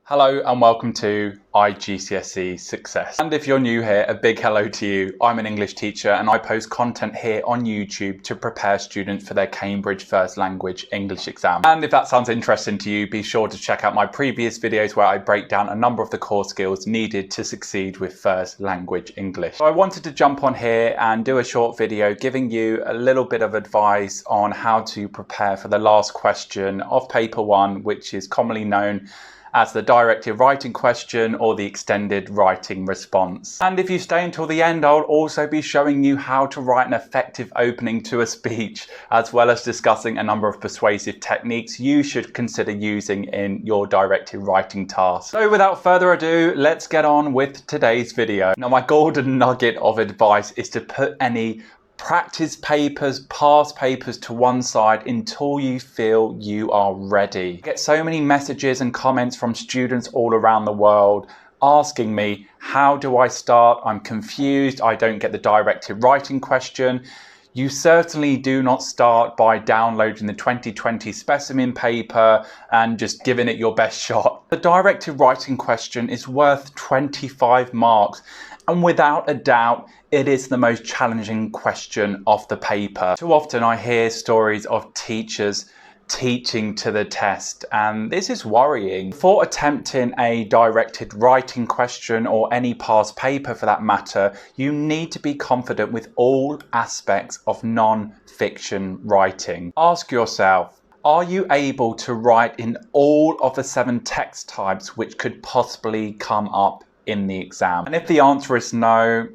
Hello and welcome to iGCSE Success. And if you're new here, a big hello to you. I'm an English teacher and I post content here on YouTube to prepare students for their Cambridge First Language English exam. And if that sounds interesting to you, be sure to check out my previous videos where I break down a number of the core skills needed to succeed with First Language English. So I wanted to jump on here and do a short video giving you a little bit of advice on how to prepare for the last question of paper 1, which is commonly known as the directive writing question or the extended writing response. And if you stay until the end, I'll also be showing you how to write an effective opening to a speech, as well as discussing a number of persuasive techniques you should consider using in your directive writing task. So without further ado, let's get on with today's video. Now, my golden nugget of advice is to put any practice papers, past papers to one side until you feel you are ready. I get so many messages and comments from students all around the world asking me, how do I start? I'm confused. I don't get the directive writing question. You certainly do not start by downloading the 2020 specimen paper and just giving it your best shot. The directive writing question is worth 25 marks. And without a doubt, it is the most challenging question of the paper. Too often I hear stories of teachers teaching to the test, and this is worrying. Before attempting a directed writing question or any past paper for that matter, you need to be confident with all aspects of non-fiction writing. Ask yourself, are you able to write in all of the 7 text types which could possibly come up in the exam? And if the answer is no,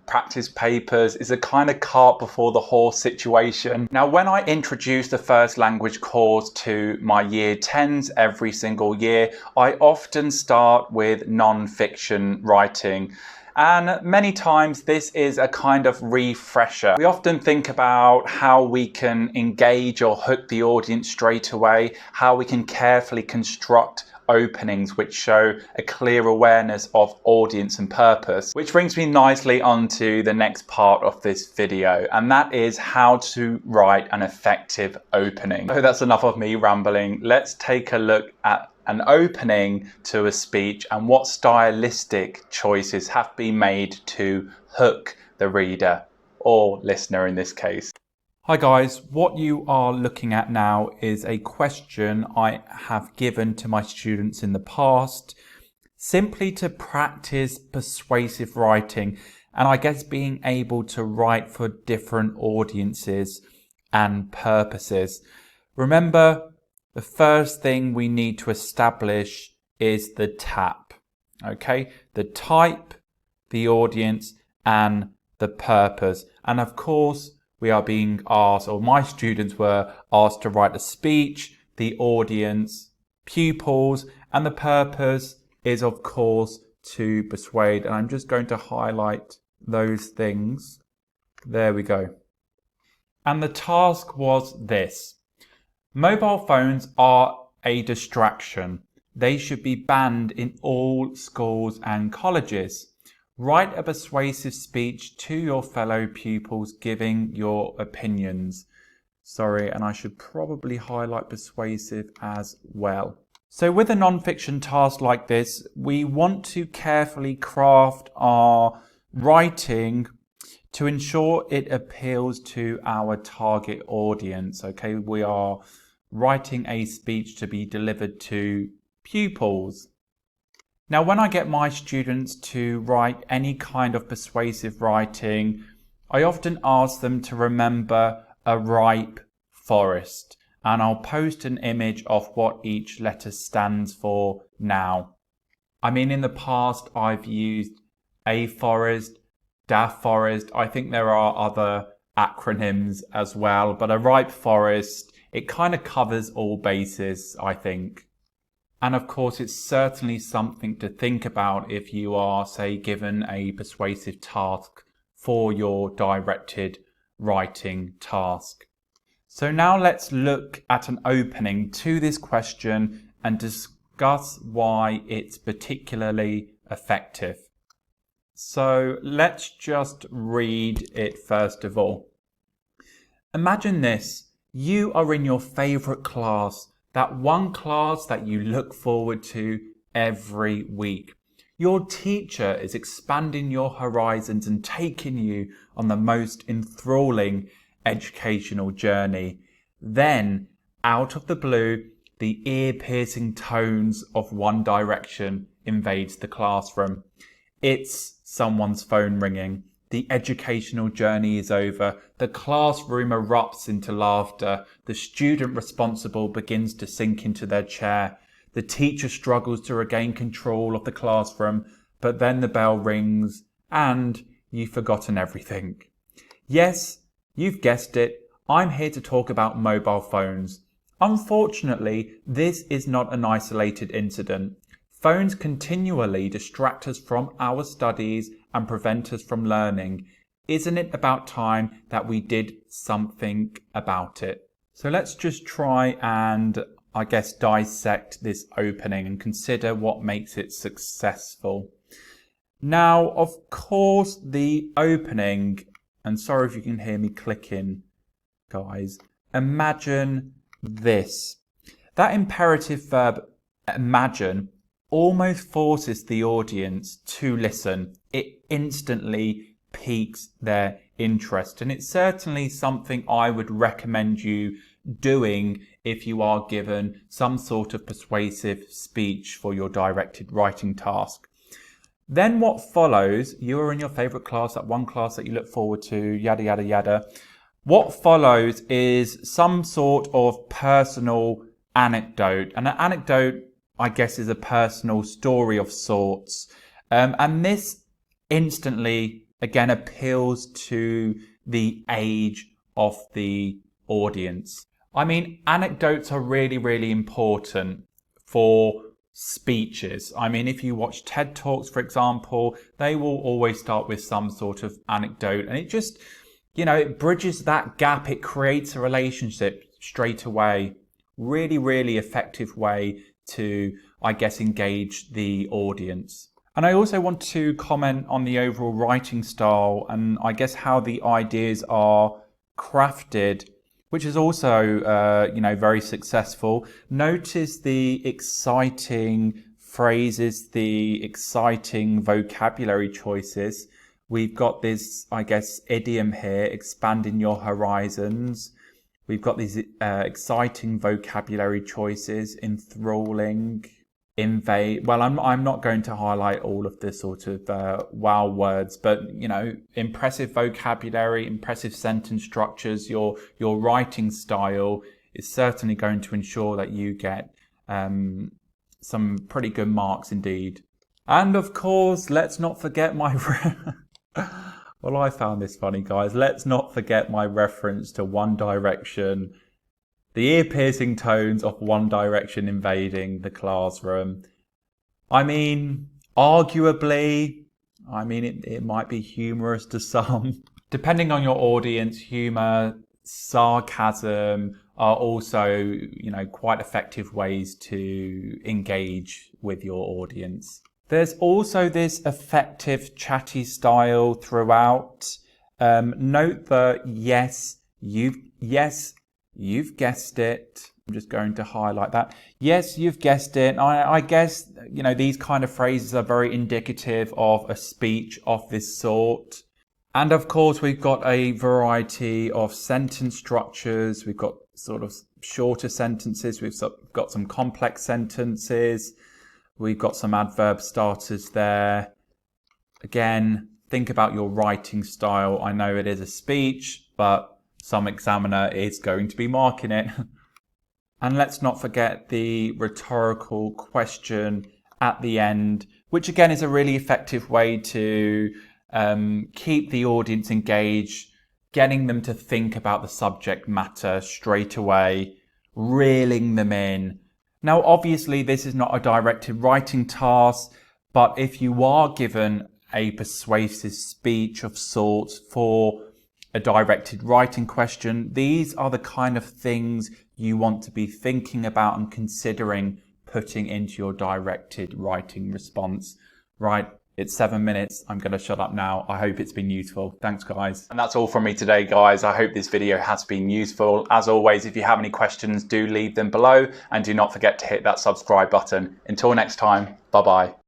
practice papers is a kind of cart before the horse situation. Now, when I introduce the first language course to my year 10s every single year, I often start with non-fiction writing. And many times this is a kind of refresher. We often think about how we can engage or hook the audience straight away, how we can carefully construct openings which show a clear awareness of audience and purpose, which brings me nicely onto the next part of this video, and that is how to write an effective opening. So that's enough of me rambling. Let's take a look at an opening to a speech and what stylistic choices have been made to hook the reader or listener in this case. Hi guys, what you are looking at now is a question I have given to my students in the past, simply to practice persuasive writing, and I guess being able to write for different audiences and purposes. Remember, the first thing we need to establish is the tap, okay? The type, the audience, and the purpose. And of course, we are being asked, or my students were asked, to write a speech, the audience, pupils, and the purpose is, of course, to persuade. And I'm just going to highlight those things. There we go. And the task was this. Mobile phones are a distraction. They should be banned in all schools and colleges. Write a persuasive speech to your fellow pupils giving your opinions. Sorry, and I should probably highlight persuasive as well. So with a non-fiction task like this, we want to carefully craft our writing to ensure it appeals to our target audience. Okay, we are writing a speech to be delivered to pupils. Now, when I get my students to write any kind of persuasive writing, I often ask them to remember a ripe forest, and I'll post an image of what each letter stands for now. I mean, in the past, I've used A forest, DA forest. I think there are other acronyms as well, but a ripe forest, it kind of covers all bases, I think. And of course, it's certainly something to think about if you are, say, given a persuasive task for your directed writing task. So now let's look at an opening to this question and discuss why it's particularly effective. So let's just read it first of all. Imagine this. You are in your favorite class, that one class that you look forward to every week. Your teacher is expanding your horizons and taking you on the most enthralling educational journey. Then, out of the blue, the ear-piercing tones of One Direction invades the classroom. It's someone's phone ringing. The educational journey is over. The classroom erupts into laughter. The student responsible begins to sink into their chair. The teacher struggles to regain control of the classroom, but then the bell rings and you've forgotten everything. Yes, you've guessed it. I'm here to talk about mobile phones. Unfortunately, this is not an isolated incident. Phones continually distract us from our studies and prevent us from learning. Isn't it about time that we did something about it? So let's just try and dissect this opening and consider what makes it successful. Now, of course, the opening, and sorry if you can hear me clicking, guys, imagine this. That imperative verb, imagine, almost forces the audience to listen. It instantly piques their interest, and it's certainly something I would recommend you doing if you are given some sort of persuasive speech for your directed writing task. Then what follows, you are in your favorite class, that one class that you look forward to, yada, yada, yada. What follows is some sort of personal anecdote. And an anecdote, I guess, is a personal story of sorts. And this instantly, again, appeals to the age of the audience. I mean, anecdotes are really, really important for speeches. I mean, if you watch TED Talks, for example, they will always start with some sort of anecdote. And it just, it bridges that gap. It creates a relationship straight away. Really, really effective way to, engage the audience. And I also want to comment on the overall writing style and how the ideas are crafted, which is also, very successful. Notice the exciting phrases, the exciting vocabulary choices. We've got this, idiom here, expanding your horizons. We've got these exciting vocabulary choices, enthralling, invade. Well, I'm not going to highlight all of the sort of wow words, but impressive vocabulary, impressive sentence structures. Your writing style is certainly going to ensure that you get some pretty good marks indeed. And of course, let's not forget my well, I found this funny, guys. Let's not forget my reference to One Direction. The ear-piercing tones of One Direction invading the classroom. I mean, arguably, it might be humorous to some. Depending on your audience, humor, sarcasm are also, quite effective ways to engage with your audience. There's also this effective chatty style throughout. Note the yes, you've guessed it. I'm just going to highlight that. Yes, you've guessed it. I guess, these kind of phrases are very indicative of a speech of this sort. And of course, we've got a variety of sentence structures. We've got sort of shorter sentences. We've got some complex sentences. We've got some adverb starters there. Again, think about your writing style. I know it is a speech, but some examiner is going to be marking it. And let's not forget the rhetorical question at the end, which again is a really effective way to keep the audience engaged, getting them to think about the subject matter straight away, reeling them in. Now, obviously, this is not a directed writing task, but if you are given a persuasive speech of sorts for a directed writing question, these are the kind of things you want to be thinking about and considering putting into your directed writing response, right? It's 7 minutes. I'm going to shut up now. I hope it's been useful. Thanks, guys. And that's all from me today, guys. I hope this video has been useful. As always, if you have any questions, do leave them below and do not forget to hit that subscribe button. Until next time, bye-bye.